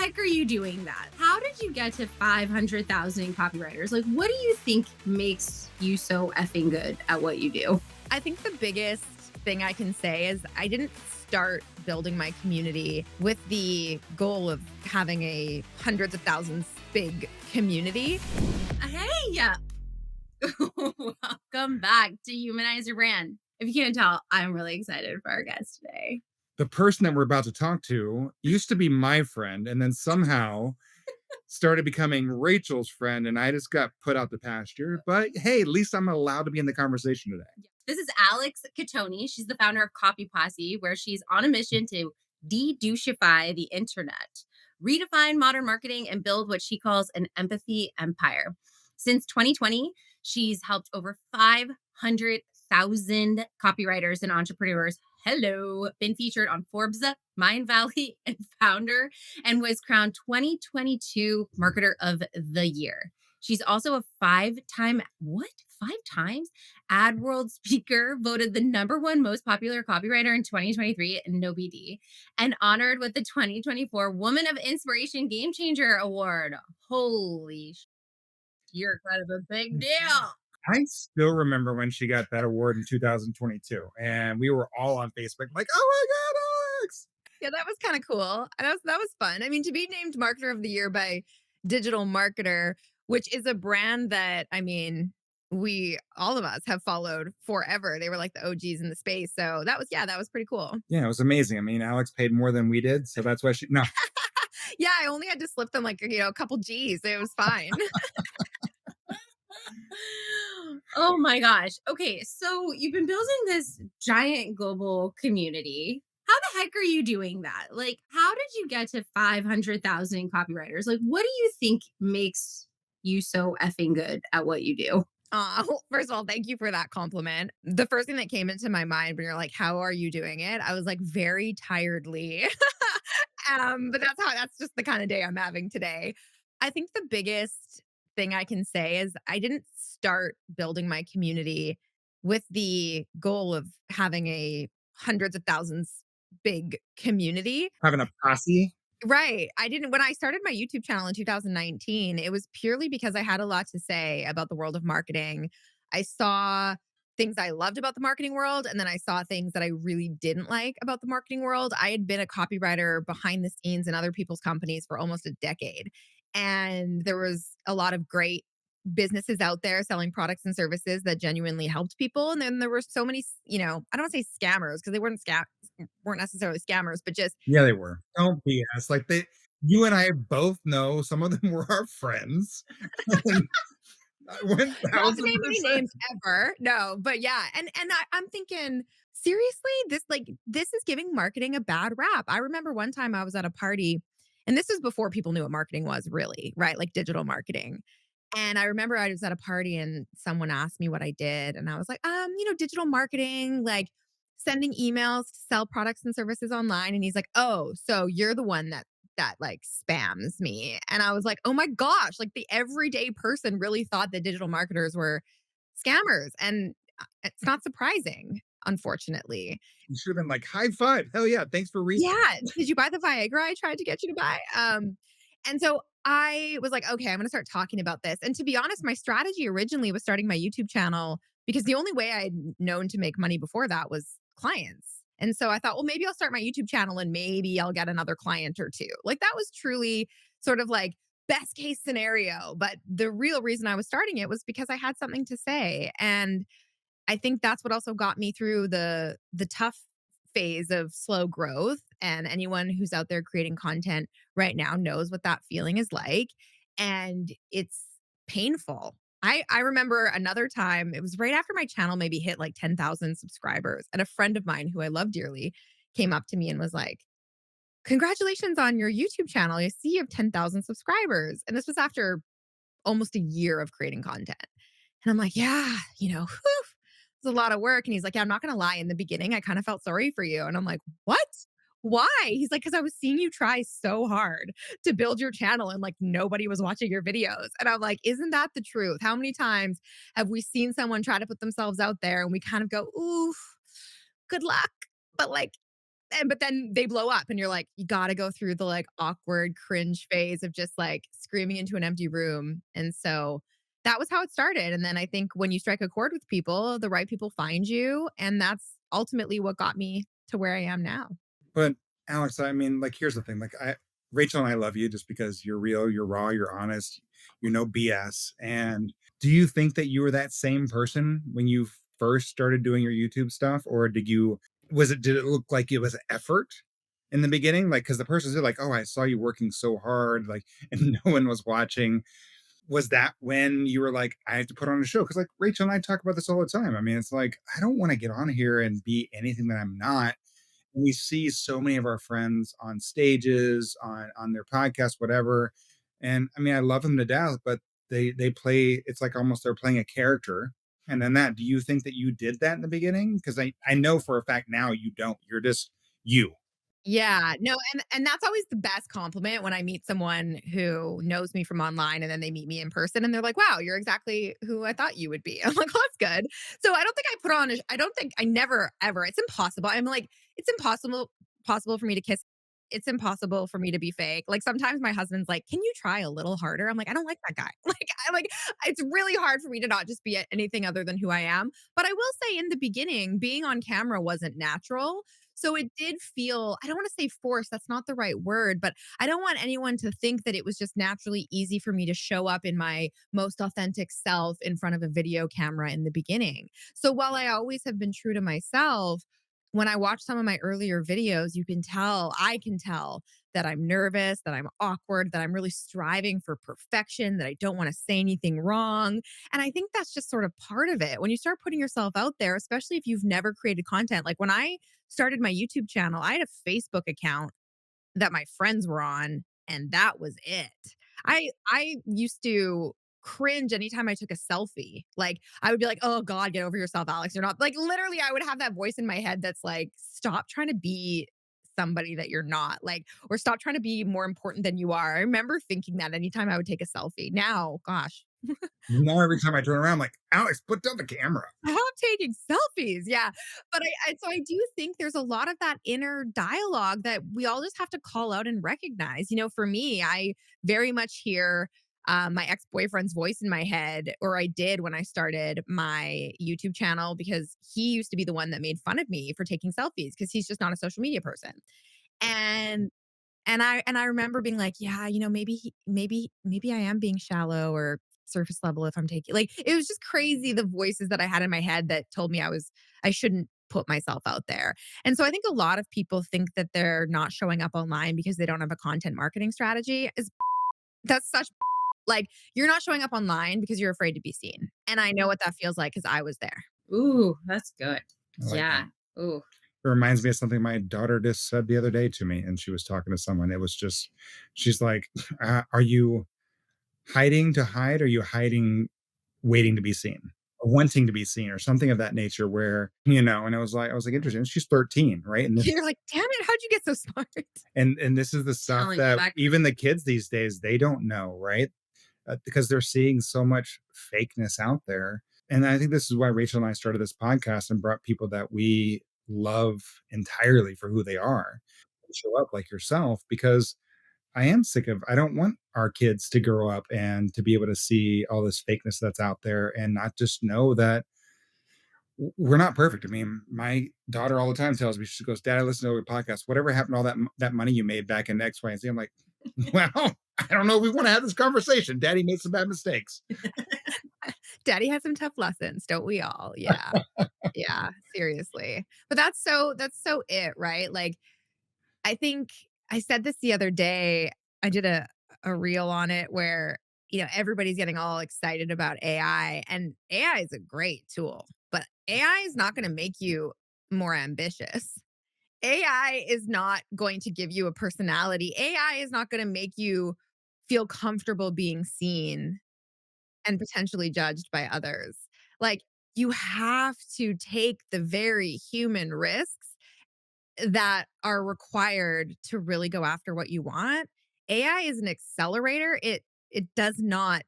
heck are you doing that? How did you get to 500,000 copywriters? Like, what do you think makes you so effing good at what you do? I think the biggest thing I can say is I didn't start building my community with the goal of having a hundreds of thousands big community. Hey, welcome back to Humanize Your Brand. If you can't tell, I'm really excited for our guest today. The person that we're about to talk to used to be my friend and then somehow started becoming Rachel's friend, and I just got put out to pasture. But hey, at least I'm allowed to be in the conversation today. This is Alex Cattoni. She's the founder of Copy Posse, where she's on a mission to de-douchify the internet, redefine modern marketing, and build what she calls an empathy empire. Since 2020, she's helped over 500,000 copywriters and entrepreneurs. Hello, been featured on Forbes, Mind Valley, and Founder, and was crowned 2022 Marketer of the Year. She's also a five times Ad World speaker, voted the #1 most popular copywriter in 2023, no BD, and honored with the 2024 Woman of Inspiration Game Changer Award. Holy you're kind of a big deal. I still remember when she got that award in 2022, and we were all on Facebook like, "Oh my God, Alex!" Yeah, that was kind of cool. That was fun. I mean, to be named Marketer of the Year by Digital Marketer, which is a brand that, I mean, we all of us have followed forever. They were like the OGs in the space. So that was pretty cool. Yeah, it was amazing. I mean, Alex paid more than we did, so that's why she. No, Yeah, I only had to slip them like, a couple G's. It was fine. Oh my gosh. Okay, so you've been building this giant global community. How the heck are you doing that? Like, how did you get to 500,000 copywriters? Like, what do you think makes you so effing good at what you do? First of all, thank you for that compliment. The first thing that came into my mind when you're like, how are you doing it? I was like, very tiredly. But that's just the kind of day I'm having today. I think the biggest thing I can say is I didn't start building my community with the goal of having a hundreds of thousands big community. having a posse. Right. I didn't when I started my YouTube channel in 2019, it was purely because I had a lot to say about the world of marketing. I saw things I loved about the marketing world, and then I saw things that I really didn't like about the marketing world. I had been a copywriter behind the scenes in other people's companies for almost a decade. And there was a lot of great businesses out there selling products and services that genuinely helped people. And then there were so many, I don't want to say scammers because they weren't necessarily scammers, but just Yeah, they were. Don't BS. Like they, you and I both know some of them were our friends. One not to thousand name any percent. names ever. No, but yeah. I'm thinking, seriously, this is giving marketing a bad rap. I remember one time I was at a party, and this is before people knew what marketing was really, right? Like digital marketing. And I remember I was at a party and someone asked me what I did. And I was like, digital marketing, like sending emails to sell products and services online. And he's like, oh, so you're the one that like spams me. And I was like, oh my gosh, like the everyday person really thought that digital marketers were scammers. And it's not surprising, unfortunately. You should have been like, high five. Hell yeah. Thanks for reaching. Yeah. Did you buy the Viagra I tried to get you to buy? And so I was like, okay, I'm going to start talking about this. And to be honest, my strategy originally was starting my YouTube channel because the only way I'd known to make money before that was clients. And so I thought, well, maybe I'll start my YouTube channel and maybe I'll get another client or two. Like that was truly sort of like best case scenario. But the real reason I was starting it was because I had something to say. And I think that's what also got me through the tough phase of slow growth. And anyone who's out there creating content right now knows what that feeling is like. And it's painful. I remember another time, it was right after my channel maybe hit like 10,000 subscribers. And a friend of mine who I love dearly came up to me and was like, congratulations on your YouTube channel. I see you have 10,000 subscribers. And this was after almost a year of creating content. And I'm like, yeah, whew, it's a lot of work. And he's like, yeah, I'm not going to lie. In the beginning, I kind of felt sorry for you. And I'm like, what? Why? He's like, because I was seeing you try so hard to build your channel and like nobody was watching your videos. And I'm like, isn't that the truth? How many times have we seen someone try to put themselves out there and we kind of go, ooh, good luck. But like, And but then they blow up and you're like, you gotta go through the like awkward cringe phase of just like screaming into an empty room. And so that was how it started. And then I think when you strike a chord with people, the right people find you. And that's ultimately what got me to where I am now. But Alex, I mean, like, here's the thing. Like, Rachel and I love you just because you're real, you're raw, you're honest, you're no BS. And do you think that you were that same person when you first started doing your YouTube stuff, or did it look like it was effort in the beginning? Like, because the person's like, oh, I saw you working so hard, like, and no one was watching. Was that when you were like, I have to put on a show? Because like Rachel and I talk about this all the time. I mean, it's like I don't want to get on here and be anything that I'm not. We see so many of our friends on stages, on their podcasts, whatever. And I mean, I love them to death, but they play, it's like almost they're playing a character. And then that, do you think that you did that in the beginning? Because I know for a fact now you don't. You're just you. Yeah, no, and that's always the best compliment when I meet someone who knows me from online and then they meet me in person and they're like, "Wow, you're exactly who I thought you would be." I'm like, "Oh, that's good." So I don't think I put on a I don't think I never ever. It's impossible. I'm like, it's impossible for me to kiss. It's impossible for me to be fake. Like sometimes my husband's like, "Can you try a little harder?" I'm like, "I don't like that guy." Like it's really hard for me to not just be anything other than who I am. But I will say in the beginning, being on camera wasn't natural. So it did feel, I don't want to say forced, that's not the right word, but I don't want anyone to think that it was just naturally easy for me to show up in my most authentic self in front of a video camera in the beginning. So while I always have been true to myself, when I watch some of my earlier videos, I can tell that I'm nervous, that I'm awkward, that I'm really striving for perfection, that I don't want to say anything wrong. And I think that's just sort of part of it. When you start putting yourself out there, especially if you've never created content, like when I started my YouTube channel, I had a Facebook account that my friends were on, and that was it. I used to cringe anytime I took a selfie. Like I would be like, "Oh God, get over yourself, Alex. You're not," like literally I would have that voice in my head that's like, "Stop trying to be somebody that you're not." Like, or stop trying to be more important than you are. I remember thinking that anytime I would take a selfie. Now, gosh, Now every time I turn around, I'm like, Alex, put down the camera. stop taking selfies. Yeah. But so I do think there's a lot of that inner dialogue that we all just have to call out and recognize. You know, for me, I very much hear my ex boyfriend's voice in my head, or I did when I started my YouTube channel, because he used to be the one that made fun of me for taking selfies because he's just not a social media person. And I remember being like, yeah, you know, maybe I am being shallow or surface level if I'm taking, like, it was just crazy the voices that I had in my head that told me I shouldn't put myself out there. And so I think a lot of people think that they're not showing up online because they don't have a content marketing strategy. Is That's such, like, you're not showing up online because you're afraid to be seen. And I know what that feels like because I was there. Ooh, that's good. I like that. Yeah. Ooh. It reminds me of something my daughter just said the other day to me, and she was talking to someone. It was just, she's like, "Are you hiding to hide? Or are you hiding, waiting to be seen, or wanting to be seen, or something of that nature?" Where and I was like, interesting. She's 13, right? And You're like, damn it, how'd you get so smart? this is the stuff Challenge that factor. even the kids these days they don't know, right? Because they're seeing so much fakeness out there. And I think this is why Rachel and I started this podcast and brought people that we love entirely for who they are, show up like yourself, because I don't want our kids to grow up and to be able to see all this fakeness that's out there and not just know that we're not perfect. I mean, my daughter all the time tells me, she goes, "Dad, I listen to your podcast. Whatever happened to all that money you made back in X, Y, and Z?" I'm like, well, I don't know if we want to have this conversation. Daddy made some bad mistakes. Daddy had some tough lessons, don't we all? Yeah. Yeah, seriously. But that's so it, right? Like, I think I said this the other day. I did a reel on it where, everybody's getting all excited about AI, and AI is a great tool, but AI is not going to make you more ambitious. AI is not going to give you a personality. AI is not going to make you feel comfortable being seen and potentially judged by others. Like, you have to take the very human risks that are required to really go after what you want. AI is an accelerator. It does not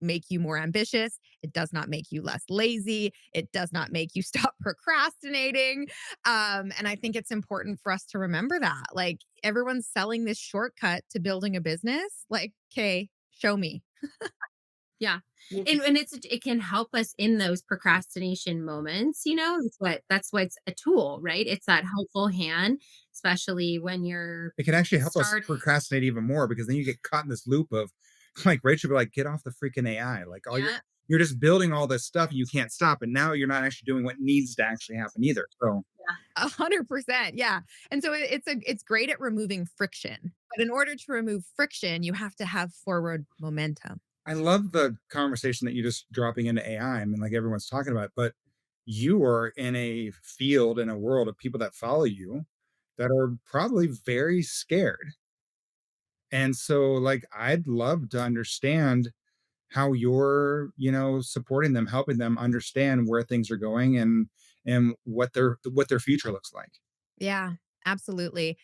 make you more ambitious. It does not make you less lazy. It does not make you stop procrastinating. And I think it's important for us to remember that. Like everyone's selling this shortcut to building a business. Like, okay, show me. Yeah. Well, And it can help us in those procrastination moments, that's why it's a tool, right? It's that helpful hand, especially when you're it can actually help us starting. procrastinate even more because then you get caught in this loop of like Rachel be like, get off the freaking AI. Like all Yeah. you're just building all this stuff and you can't stop. And now you're not actually doing what needs to actually happen either. So 100%. Yeah. And so it's great at removing friction. But in order to remove friction, you have to have forward momentum. I love the conversation that you just dropping into AI. I mean, like everyone's talking about, but you are in a field in a world of people that follow you that are probably very scared. And so like I'd love to understand how you're, supporting them, helping them understand where things are going and what their future looks like. Yeah, absolutely.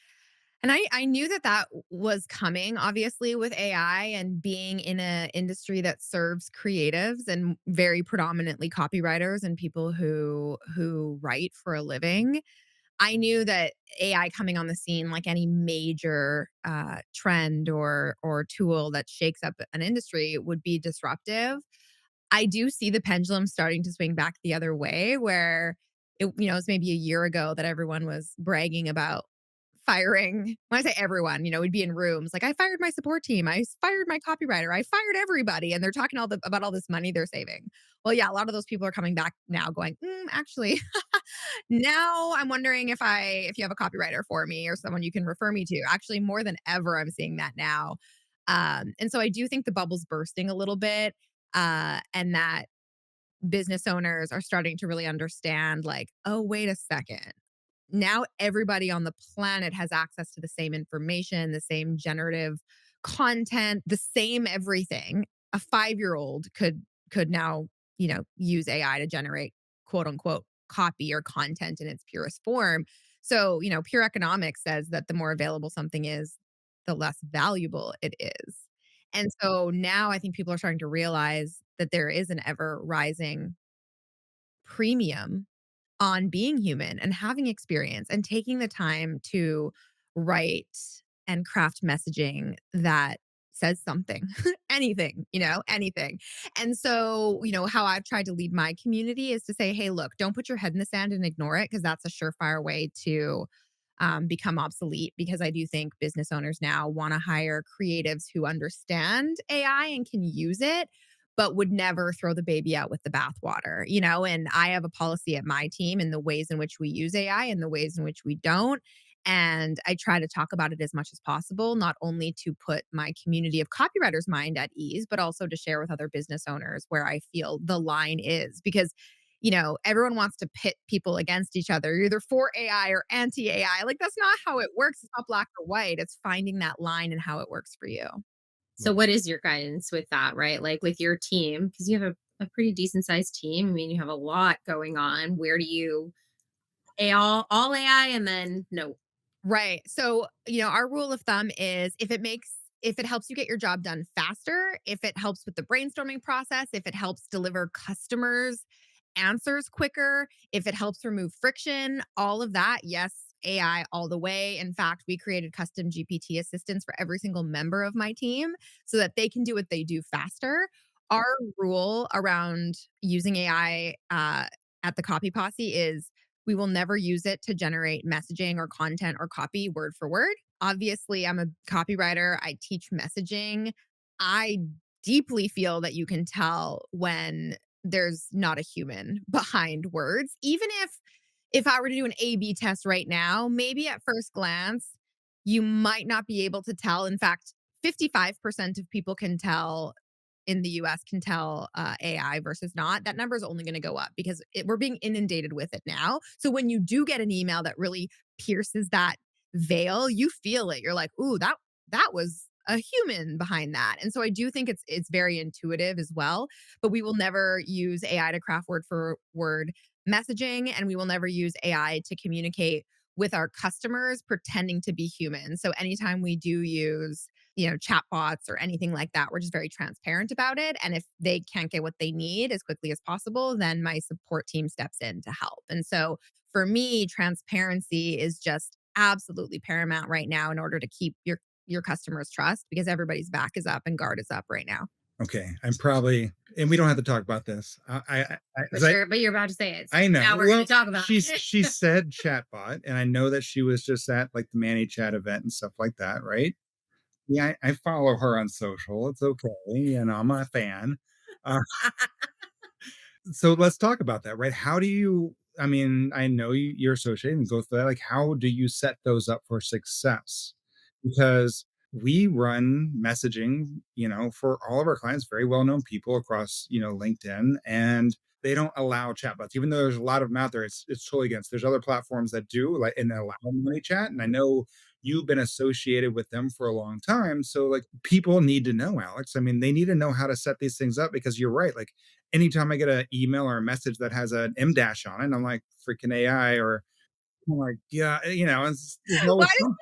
And I knew that was coming, obviously, with AI and being in an industry that serves creatives and very predominantly copywriters and people who write for a living. I knew that AI coming on the scene, like any major trend or tool that shakes up an industry, would be disruptive. I do see the pendulum starting to swing back the other way where it's maybe a year ago that everyone was bragging about firing. When I say everyone, we'd be in rooms like I fired my support team, I fired my copywriter, I fired everybody, and they're talking about all this money they're saving. Well, yeah, a lot of those people are coming back now, going, actually, now I'm wondering if you have a copywriter for me or someone you can refer me to. Actually, more than ever, I'm seeing that now. And so I do think the bubble's bursting a little bit, and that business owners are starting to really understand, like, oh, wait a second. Now everybody on the planet has access to the same information, the same generative content, the same everything. A 5-year-old could now, use AI to generate quote unquote copy or content in its purest form. So, pure economics says that the more available something is, the less valuable it is. And so now I think people are starting to realize that there is an ever rising premium on being human and having experience and taking the time to write and craft messaging that says something, anything, anything. And so, how I've tried to lead my community is to say, hey, look, don't put your head in the sand and ignore it because that's a surefire way to become obsolete. Because I do think business owners now want to hire creatives who understand AI and can use it, but would never throw the baby out with the bathwater, And I have a policy at my team in the ways in which we use AI and the ways in which we don't. And I try to talk about it as much as possible, not only to put my community of copywriters' mind at ease, but also to share with other business owners where I feel the line is. Because, everyone wants to pit people against each other. You're either for AI or anti AI. Like, that's not how it works. It's not black or white. It's finding that line and how it works for you. So what is your guidance with that, right? Like with your team, because you have a pretty decent sized team. I mean, you have a lot going on. Where do you all AI and then no? Right. So, our rule of thumb is if it helps you get your job done faster, if it helps with the brainstorming process, if it helps deliver customers answers quicker, if it helps remove friction, all of that, yes, AI all the way. In fact, we created custom GPT assistants for every single member of my team so that they can do what they do faster. Our rule around using AI at the Copy Posse is we will never use it to generate messaging or content or copy word for word. Obviously, I'm a copywriter, I teach messaging. I deeply feel that you can tell when there's not a human behind words. Even if I were to do an A/B test right now, maybe at first glance, you might not be able to tell. In fact, 55% of people can tell in the US can tell AI versus not. That number is only going to go up because we're being inundated with it now. So when you do get an email that really pierces that veil, you feel it. You're like, ooh, that was a human behind that. And so I do think it's very intuitive as well. But we will never use AI to craft word for word messaging, and we will never use AI to communicate with our customers pretending to be human. So anytime we do use chatbots or anything like that. We're just very transparent about it. And if they can't get what they need as quickly as possible, then my support team steps in to help. And so for me, transparency is just absolutely paramount right now in order to keep your customers' trust because everybody's back is up and guard is up right now. Okay, I'm probably, and we don't have to talk about this. For 'Cause sure. But you're about to say it. So I know. now we're going Well, to talk about she's it. she said chatbot, and I know that she was just at like the ManyChat event and stuff like that, right? Yeah, I follow her on social. It's okay, I'm a fan. Uh, so let's talk about that, right? How do you? I mean, I know you're associated and go through that. Like, how do you set those up for success? Because we run messaging, for all of our clients, very well-known people across, LinkedIn, and they don't allow chatbots, even though there's a lot of them out there. It's totally against. There's other platforms that do like and allow money chat, and I know you've been associated with them for a long time. So like people need to know, Alex. I mean, they need to know how to set these things up because you're right. Like anytime I get an email or a message that has an M dash on it, I'm like freaking AI or I'm like, yeah, there's Why always is something.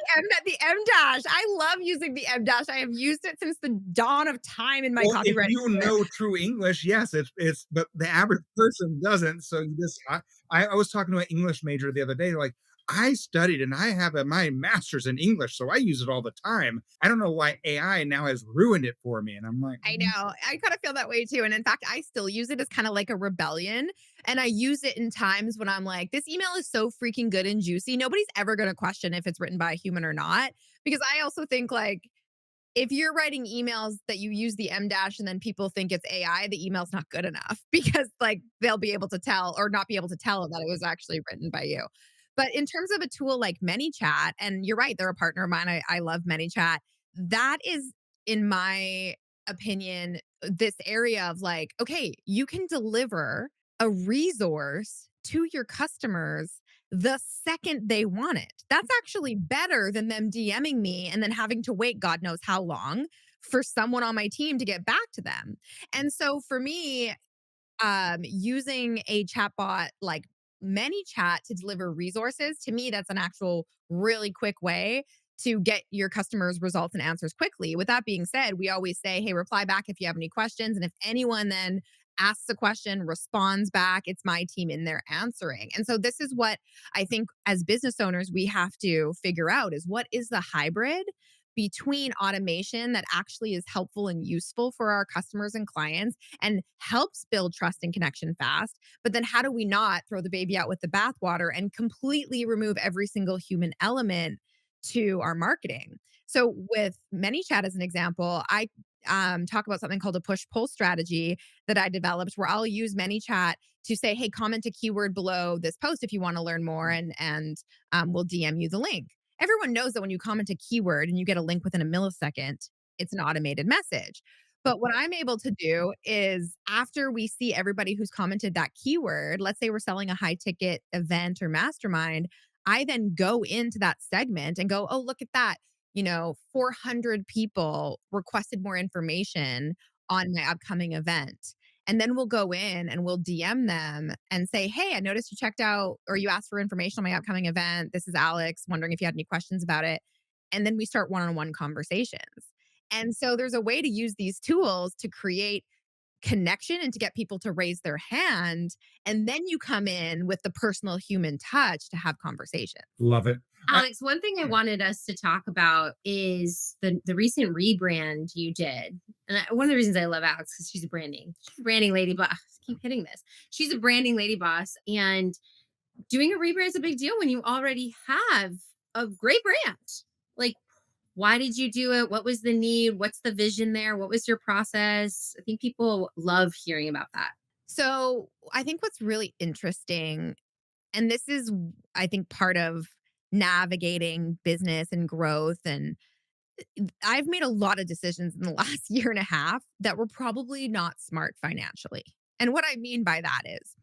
the M dash? I love using the M dash. I have used it since the dawn of time in my Well, if copywriting you career. know true English, yes, it's but the average person doesn't. So you just I was talking to an English major the other day, like, I studied and I have my master's in English, so I use it all the time. I don't know why AI now has ruined it for me. And I'm like, I know. I kind of feel that way too. And in fact, I still use it as kind of like a rebellion. And I use it in times when I'm like, this email is so freaking good and juicy. Nobody's ever going to question if it's written by a human or not. Because I also think like if you're writing emails that you use the M dash and then people think it's AI, the email's not good enough because like they'll be able to tell or not be able to tell that it was actually written by you. But in terms of a tool like ManyChat, and you're right, they're a partner of mine. I love ManyChat. That is, in my opinion, this area of like, okay, you can deliver a resource to your customers the second they want it. That's actually better than them DMing me and then having to wait God knows how long for someone on my team to get back to them. And so for me, using a chatbot like ManyChat to deliver resources, to me, that's an actual really quick way to get your customers results and answers quickly. With that being said, we always say, hey, reply back if you have any questions. And if anyone then asks a question, responds back, it's my team in there answering. And so this is what I think as business owners, we have to figure out is what is the hybrid between automation that actually is helpful and useful for our customers and clients and helps build trust and connection fast. But then how do we not throw the baby out with the bathwater and completely remove every single human element to our marketing? So with ManyChat as an example, I talk about something called a push pull strategy that I developed where I'll use ManyChat to say, hey, comment a keyword below this post if you want to learn more and we'll DM you the link. Everyone knows that when you comment a keyword and you get a link within a millisecond, it's an automated message. But what I'm able to do is after we see everybody who's commented that keyword, let's say we're selling a high ticket event or mastermind, I then go into that segment and go, oh, look at that. 400 people requested more information on my upcoming event. And then we'll go in and we'll DM them and say, hey, I noticed you checked out or you asked for information on my upcoming event. This is Alex, wondering if you had any questions about it. And then we start one on one conversations. And so there's a way to use these tools to create connection and to get people to raise their hand. And then you come in with the personal human touch to have conversations. love it. I, Alex, one thing I wanted us to talk about is the recent rebrand you did. And one of the reasons I love Alex because she's a branding lady boss. Keep hitting this. She's a branding lady boss, and doing a rebrand is a big deal when you already have a great brand. Like, why did you do it? What was the need? What's the vision there? What was your process? I think people love hearing about that. So I think what's really interesting, and this is, I think, part of navigating business and growth. And I've made a lot of decisions in the last year and a half that were probably not smart financially. And what I mean by that is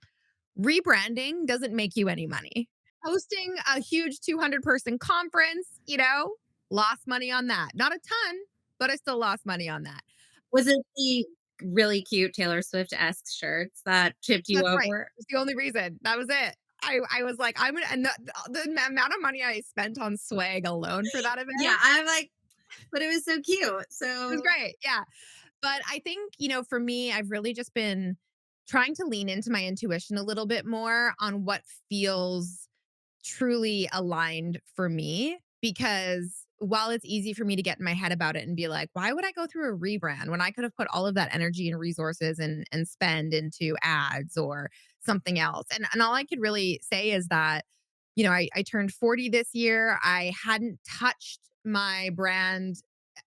rebranding doesn't make you any money. Hosting a huge 200-person conference, lost money on that. Not a ton, but I still lost money on that. Was it the really cute Taylor Swift-esque shirts that tipped you That's right. over? It's the only reason. That was it. I was like, I'm gonna, and the amount of money I spent on swag alone for that Yeah, event. I'm like, But it was so cute. It was So great. Yeah. But I think, for me, I've really just been trying to lean into my intuition a little bit more on what feels truly aligned for me. Because while it's easy for me to get in my head about it and be like, why would I go through a rebrand when I could have put all of that energy and resources and spend into ads or something else? And all I could really say is that, I turned 40 this year. I hadn't touched my brand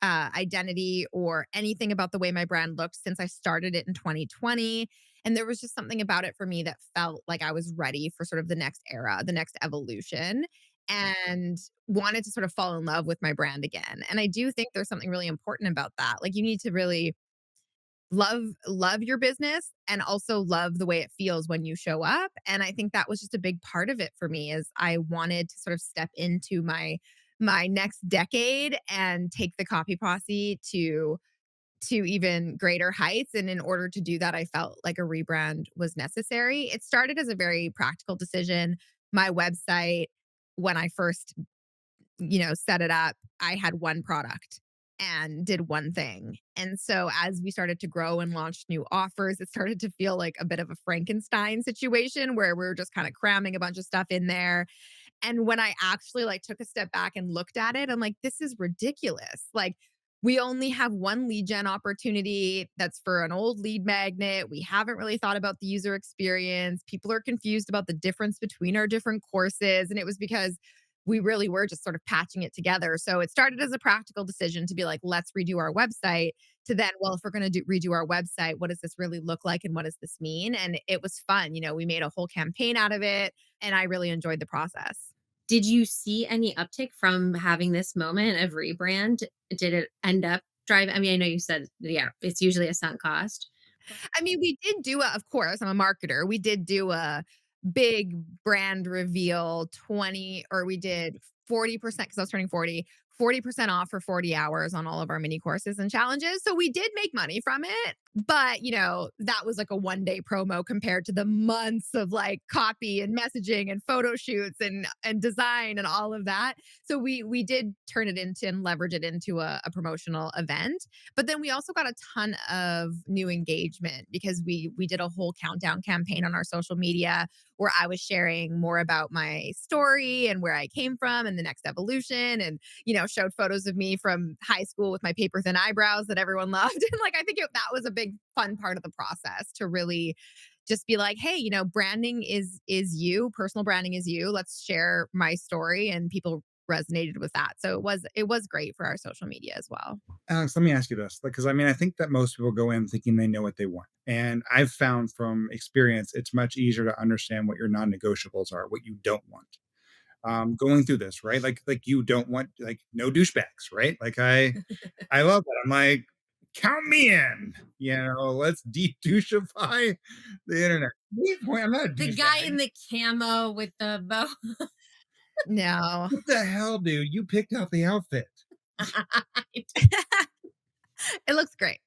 identity or anything about the way my brand looked since I started it in 2020. And there was just something about it for me that felt like I was ready for sort of the next era, the next evolution, and wanted to sort of fall in love with my brand again. And I do think there's something really important about that. Like you need to really love your business and also love the way it feels when you show up. And I think that was just a big part of it for me is I wanted to sort of step into my next decade and take the Copy Posse to even greater heights. And in order to do that, I felt like a rebrand was necessary. It started as a very practical decision. My website, when I first, set it up, I had one product and did one thing. And so as we started to grow and launch new offers, it started to feel like a bit of a Frankenstein situation where we are just kind of cramming a bunch of stuff in there. And when I actually like took a step back and looked at it, I'm like, this is ridiculous. Like, we only have one lead gen opportunity that's for an old lead magnet. We haven't really thought about the user experience. People are confused about the difference between our different courses. And it was because we really were just sort of patching it together. So it started as a practical decision to be like, let's redo our website. To then, well, if we're going to redo our website, what does this really look like and what does this mean? And it was fun. We made a whole campaign out of it and I really enjoyed the process. did you see any uptick from having this moment of rebrand? Did it end up driving? I mean, I know you said, yeah, it's usually a sunk cost. I mean, we did do of course, I'm a marketer. We did do a big brand reveal 20 or we did 40% because I was turning 40% off for 40 hours on all of our mini courses and challenges. So we did make money from it. But, that was like a one-day promo compared to the months of like copy and messaging and photo shoots and design and all of that. So we did turn it into and leverage it into a promotional event. But then we also got a ton of new engagement because we did a whole countdown campaign on our social media where I was sharing more about my story and where I came from and the next evolution and showed photos of me from high school with my paper thin eyebrows that everyone loved. And like I think that was a big fun part of the process to really just be like, hey, branding is you, personal branding is you. Let's share my story and people resonated with that. So it was great for our social media as well. Alex, let me ask you this, because I mean, I think that most people go in thinking they know what they want, and I've found from experience it's much easier to understand what your non-negotiables are, what you don't want. Going through this, right? Like you don't want like no douchebags, right? Like I love that. I'm like, count me in. Let's de-douchify the internet. I'm not a The guy in douchebag. the camo with the bow. No. What the hell, dude? You picked out the outfit. It looks great.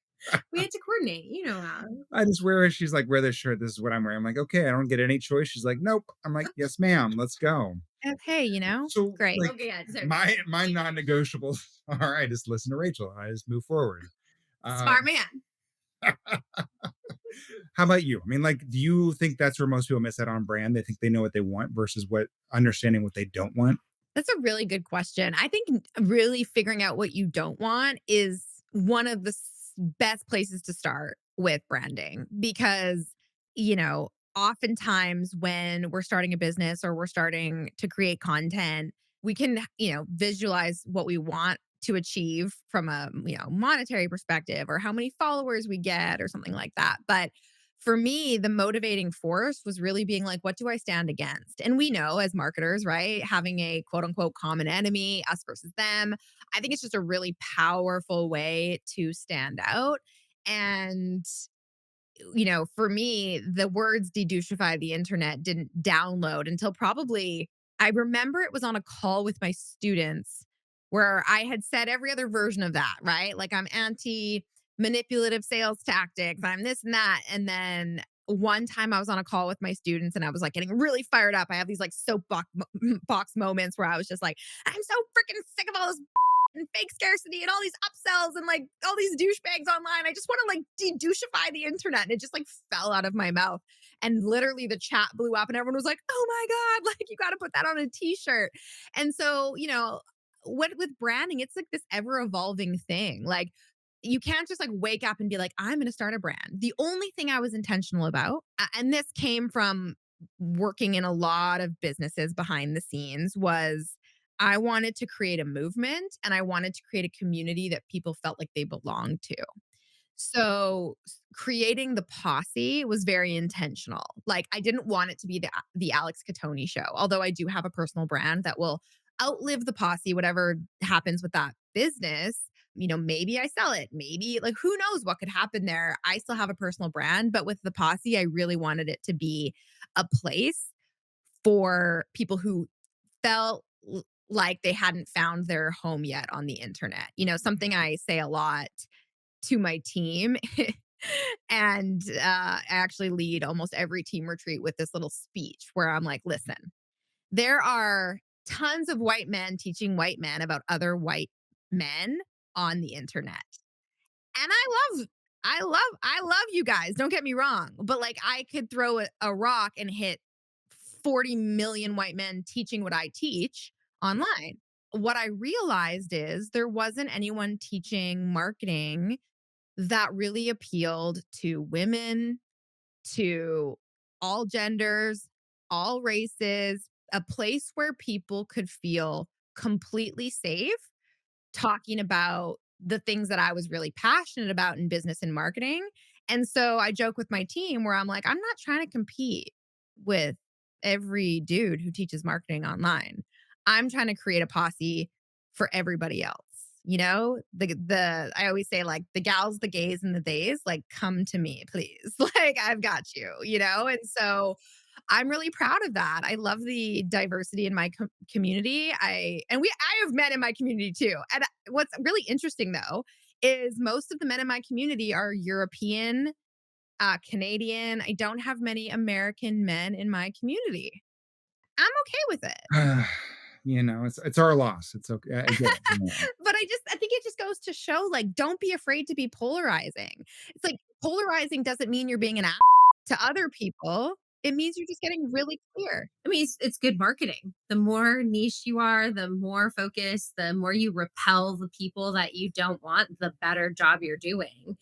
We had to coordinate, how. I just wear it. She's like, wear this shirt. This is what I'm wearing. I'm like, okay, I don't get any choice. She's like, nope. I'm like, yes, ma'am. Let's go. Hey, So great. like Okay, yeah, sorry. my non-negotiables are I just listen to Rachel. I just move forward. Smart Um, man. how about you? I mean, like, do you think that's where most people miss out on brand? They think they know what they want versus what understanding what they don't want. That's a really good question. I think really figuring out what you don't want is one of the best places to start with branding because, oftentimes when we're starting a business or we're starting to create content, we can, visualize what we want to achieve from a, monetary perspective or how many followers we get or something like that. But for me, the motivating force was really being like, what do I stand against? And we know as marketers, right? Having a quote unquote common enemy, us versus them. I think it's just a really powerful way to stand out. And, for me, the words de-douchify the internet didn't download until probably, I remember it was on a call with my students where I had said every other version of that, right? Like I'm anti manipulative sales tactics, I'm this and that. And then one time I was on a call with my students and I was like getting really fired up. I have these like soapbox box moments where I was just like, I'm so freaking sick of all this. and fake scarcity and all these upsells and like all these douchebags online. I just want to like de-douchify the internet. And it just like fell out of my mouth. And literally the chat blew up and everyone was like, oh my God, like you got to put that on a t-shirt. And so, what with branding, it's like this ever evolving thing. Like you can't just like wake up and be like, I'm going to start a brand. The only thing I was intentional about, and this came from working in a lot of businesses behind the scenes, was I wanted to create a movement and I wanted to create a community that people felt like they belonged to. So creating the posse was very intentional. Like I didn't want it to be the Alex Cattoni show, although I do have a personal brand that will outlive the posse, whatever happens with that business. Maybe I sell it. Maybe like who knows what could happen there. I still have a personal brand, but with the posse, I really wanted it to be a place for people who felt like they hadn't found their home yet on the internet. Something I say a lot to my team. And I actually lead almost every team retreat with this little speech where I'm like, listen, there are tons of white men teaching white men about other white men on the internet. And I love you guys. Don't get me wrong. But like I could throw a rock and hit 40 million white men teaching what I teach online. What I realized is there wasn't anyone teaching marketing that really appealed to women, to all genders, all races, a place where people could feel completely safe talking about the things that I was really passionate about in business and marketing. And so I joke with my team where I'm like, I'm not trying to compete with every dude who teaches marketing online. I'm trying to create a posse for everybody else. The I always say like the gals, the gays, and the theys, like come to me, please. Like I've got you. And so I'm really proud of that. I love the diversity in my community. I have men in my community too. And what's really interesting though is most of the men in my community are European, Canadian. I don't have many American men in my community. I'm okay with it. It's our loss. It's okay. I get it. Yeah. But I think it just goes to show like don't be afraid to be polarizing. It's like polarizing doesn't mean you're being an ass to other people. It means you're just getting really clear. I mean, it's good marketing. The more niche you are, the more focused, the more you repel the people that you don't want, the better job you're doing.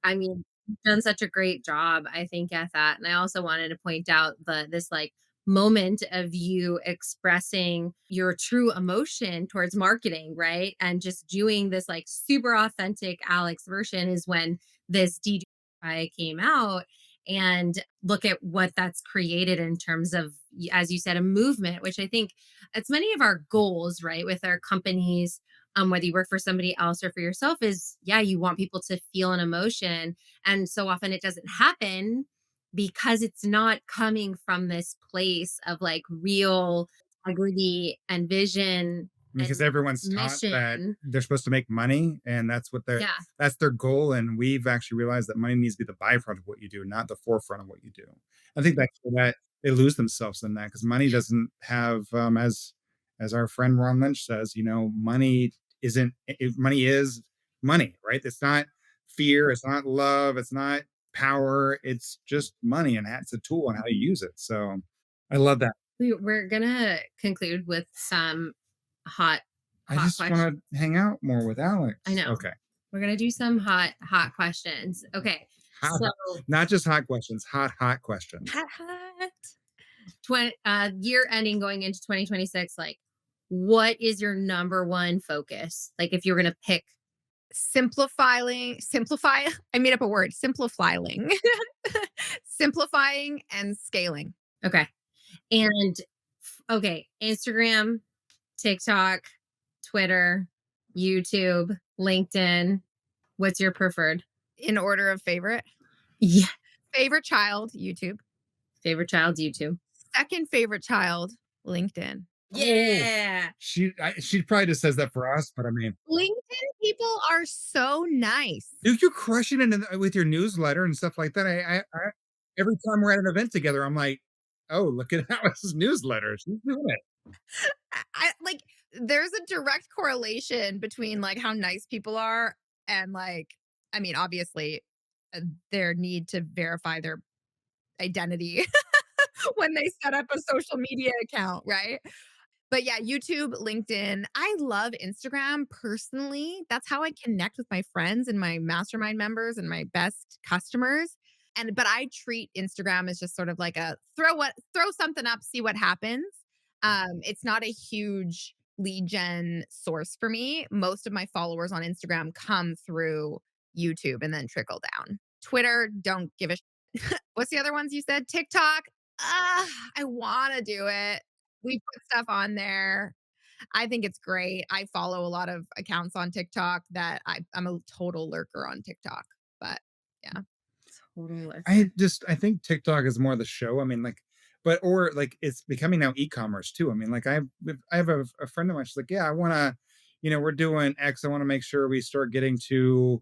I mean, you've done such a great job, I think, at that. And I also wanted to point out this like moment of you expressing your true emotion towards marketing, right? And just doing this like super authentic Alex version is when this DJ came out. And look at what that's created in terms of, as you said, a movement, which I think it's many of our goals, right, with our companies, whether you work for somebody else or for yourself, is yeah, you want people to feel an emotion. And so often it doesn't happen because it's not coming from this place of like real integrity and vision Because and everyone's taught that mission. they're supposed to make money and Yeah. that's their goal. And we've actually realized that money needs to be the byproduct of what you do, not the forefront of what you do. I think that's where that they lose themselves in that because money doesn't have as our friend Ron Lynch says, money isn't money is money, right? It's not fear, it's not love, it's not power, it's just money and it's a tool and how you use it. So I love that. We're gonna conclude with some hot, I hot just questions. want to hang out more with I Alex. know. Okay. We're gonna do some hot questions. Okay. Hot, So not just hot questions, hot questions. hot. Year ending going into 2026, like what is your number one focus? Like if you're gonna pick, Simplify. I made up a word, simplifying, simplifying and scaling. okay. And okay, Instagram, TikTok, Twitter, YouTube, LinkedIn. What's your preferred? In order of favorite. Yeah. Favorite child, YouTube. Favorite child's YouTube. Second favorite child, LinkedIn. Oh, Yeah. she probably just says that for us, but I mean, LinkedIn people are so nice. dude, you're crushing it with your newsletter and stuff like that. I every time we're at an event together, I'm like, oh, look at Alex's newsletter. She's doing it. I like there's a direct correlation between like how nice people are and like, I mean, obviously, uh, their need to verify their identity when they set up a social media account, right? But yeah, YouTube, LinkedIn. I love Instagram personally. That's how I connect with my friends and my mastermind members and my best customers. And but I treat Instagram as just sort of like a throw something up, see what happens. It's not a huge lead gen source for me. Most of my followers on Instagram come through YouTube and then trickle down. Twitter, don't give a what's the other ones you said? TikTok. I want to do it. We put stuff on there. I think it's great. I follow a lot of accounts on TikTok that I'm a total lurker on TikTok. But yeah. Total lurker. I think TikTok is more the show. I mean, like, but or like it's becoming now e-commerce too. I mean, like I have a friend of mine. She's like, yeah, I want to, we're doing X. I want to make sure we start getting to,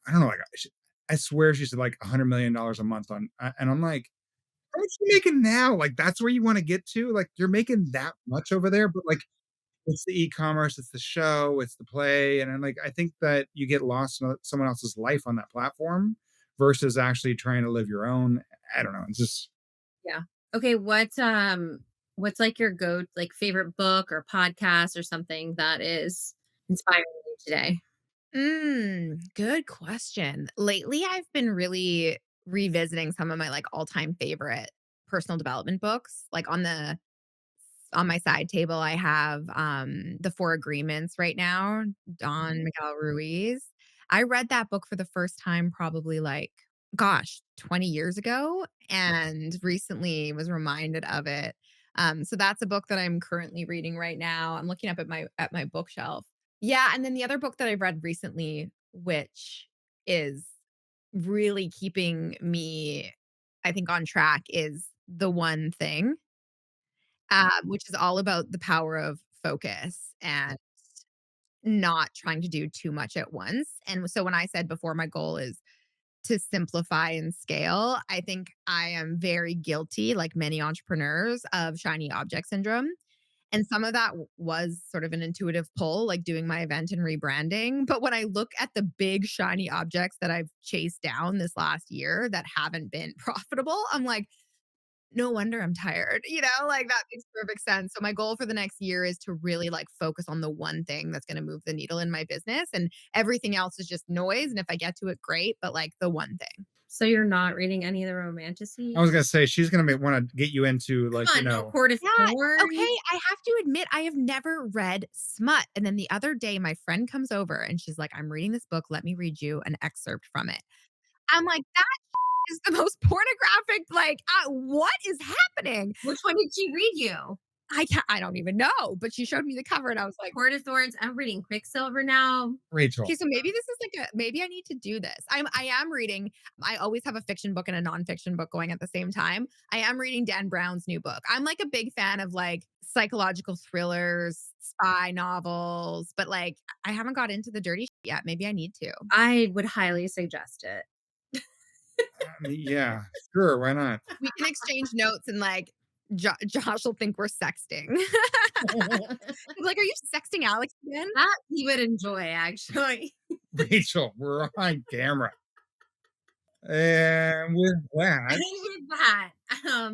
I don't know, like I swear she said like $100 million a month on, and I'm like, how much you making now? Like that's where you want to get to? Like you're making that much over there, but like it's the e-commerce, it's the show, it's the play, and I'm like, I think that you get lost in someone else's life on that platform versus actually trying to live your own. I don't know. It's just Yeah. Okay, what's like your like favorite book or podcast or something that is inspiring you today? Good question. Lately, I've been really revisiting some of my like all-time favorite personal development books. Like on my side table, I have The Four Agreements right now, Don Miguel Ruiz. I read that book for the first time probably like, gosh, 20 years ago, and recently was reminded of it. So that's a book that I'm currently reading right now. I'm looking up at my bookshelf. Yeah, and then the other book that I've read recently, which is really keeping me, I think, on track, is The One Thing, which is all about the power of focus and not trying to do too much at once. And so when I said before, my goal is to simplify and scale, I think I am very guilty, like many entrepreneurs, of shiny object syndrome. And some of that was sort of an intuitive pull, like doing my event and rebranding. But when I look at the big shiny objects that I've chased down this last year that haven't been profitable, I'm like, no wonder I'm tired, like that makes perfect sense. So my goal for the next year is to really like focus on the one thing that's going to move the needle in my business, and everything else is just noise. And if I get to it, great. But like the one thing. So you're not reading any of the I romanticy? was gonna say she's gonna want to get you into like, Come on, no Court of Yeah. Okay. Thorns? I have to admit, I have never read smut. And then the other day, my friend comes over and she's like, I'm reading this book. Let me read you an excerpt from it. I'm like, that is the most pornographic. Like, what is happening? Which one did she read you? I don't even know. But she showed me the cover and I was like, Court of Thorns. I'm reading Quicksilver now. Rachel. okay, so maybe this is like a maybe I need to do this. I am reading. I always have a fiction book and a nonfiction book going at the same time. I am reading Dan Brown's new book. I'm like a big fan of like psychological thrillers, spy novels, but like I haven't got into the dirty shit yet. Maybe I need to. I would highly suggest it. I mean, yeah, sure, why not? We can exchange notes and like Josh will think we're sexting. Like, are you sexting Alex again? That he would enjoy, actually. Rachel, we're on camera. And with that, With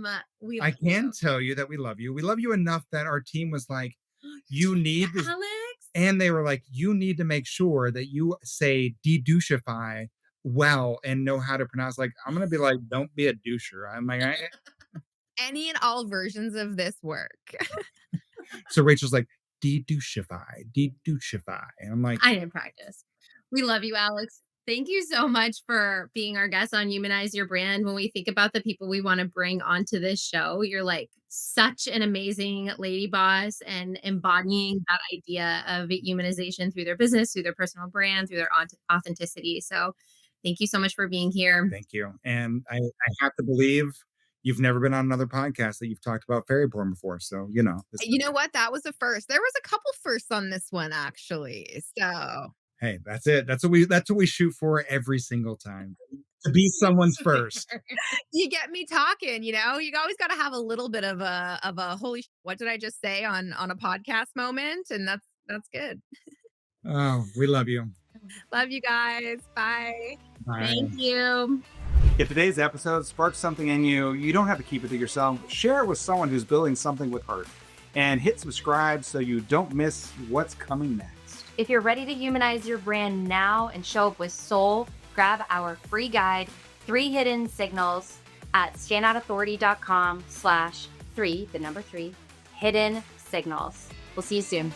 that, we I love can you. tell you that we love you. We love you enough that our team was like, you need this. Alex? And they were like, you need to make sure that you say de-douchify well and know how to pronounce. Like, I'm gonna be like, don't be a doucher. I'm like, Any and all versions of this work. so Rachel's like, de-douchify, de-douchify. And I'm like, I didn't practice. We love you, Alex. Thank you so much for being our guest on Humanize Your Brand. When we think about the people we want to bring onto this show, you're like such an amazing lady boss and embodying that idea of humanization through their business, through their personal brand, through their authenticity. So thank you so much for being here. thank you. And I have to believe you've never been on another podcast that you've talked about fairy porn before. So, this You know what? That was a first. There was a couple firsts on this one actually. So hey, that's it. That's what we shoot for every single time. to be someone's first. You get me talking, you know? You always got to have a little bit of a holy what did I just say on a podcast moment, and that's good. Oh, we love you. Love you guys. Bye. Thank Bye. you. If today's episode sparked something in you, you don't have to keep it to yourself. Share it with someone who's building something with heart. And hit subscribe so you don't miss what's coming next. If you're ready to humanize your brand now and show up with soul, grab our free guide, 3 Hidden Signals, at standoutauthority.com/3, the number 3, hidden signals. We'll see you soon.